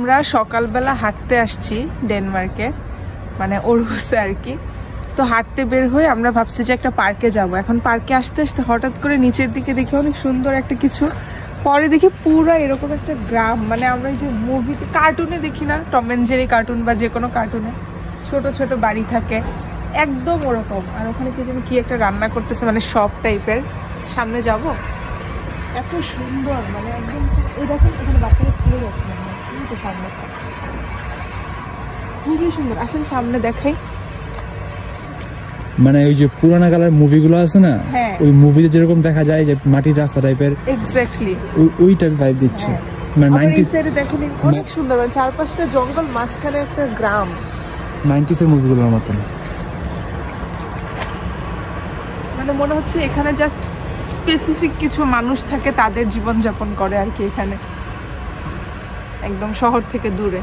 আমরা সকালবেলা হাঁটতে আসছি ডেনমার্কে, মানে ওরহুসে আর কি। তো হাঁটতে বের হয়ে আমরা ভাবছি যে একটা পার্কে যাব। এখন পার্কে আসতে আসতে হঠাৎ করে নিচের দিকে দেখি অনেক সুন্দর একটা কিছু, পরে দেখি পুরো এরকম একটা গ্রাম, মানে আমরা এই যে মুভিতে কার্টুনে দেখি না, টম এন্ড জেরি কার্টুন বা যে কোনো কার্টুনে ছোট ছোট বাড়ি থাকে, একদম ওরকম। আর ওখানে কি যেন কি একটা রান্না করতেছে, মানে সব টাইপের। সামনে যাব, এত সুন্দর, মানে একদম। ওই দেখেন এখানে বাচ্চারা স্কুলে যাচ্ছে, মানে তো সামনে খুবই সুন্দর। আসেন সামনে দেখাই। মানে ওই যে পুরানা কালের মুভিগুলো আছে না, ওই মুভিতে যেরকম দেখা যায় যে মাটির রাস্তা টাইপের, এক্স্যাক্টলি ওই টাইপ ভাইব দিচ্ছে। মানে 90s এর দেখেন অনেক সুন্দর, মানে চারপাশটা জঙ্গল, মাঝখানে একটা গ্রাম, 90s এর মুভিগুলোর মতন। মানে মনে হচ্ছে এখানে জাস্ট স্পেসিফিক কিছু মানুষ থাকে, তাদের জীবন যাপন করে আর কি এখানে, একদম শহর থেকে দূরে।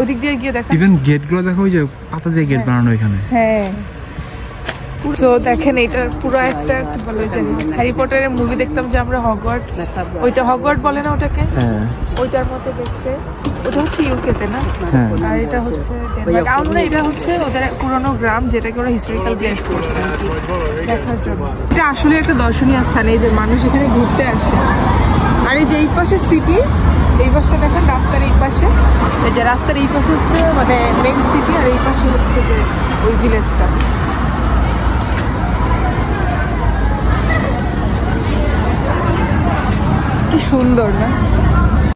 ওদিক দিয়ে গিয়ে দেখা, ইভেন গেটগুলো দেখো, ওই যে পাতা দিয়ে গেট বানানো এখানে। হ্যাঁ, তো দেখেন এটার পুরো একটা কি বলে যে হ্যারি পটারের মুভি দেখতাম যে আমরা, হগওয়ার্ট, ওইটা হগওয়ার্ট বলে না ওটাকে, ওইটার মতো দেখতে। ওটা হচ্ছে ইউকেতে না, আর এটা হচ্ছে ডেনমার্ক। আমরা এটা হচ্ছে ওদের পুরনো গ্রাম, যেটাকে ওরা হিস্টোরিক্যাল প্লেস করছে আর কি দেখার জন্য। এটা আসলে একটা দর্শনীয় স্থান, এই যে মানুষ এখানে ঘুরতে আসে। আর এই যে এই পাশে সিটি, এই পাশটা দেখেন রাস্তার এই পাশে, এই যে রাস্তার এই পাশে হচ্ছে মানে মেইন সিটি, আর এই পাশে হচ্ছে যে ওই ভিলেজটা। কি সুন্দর না?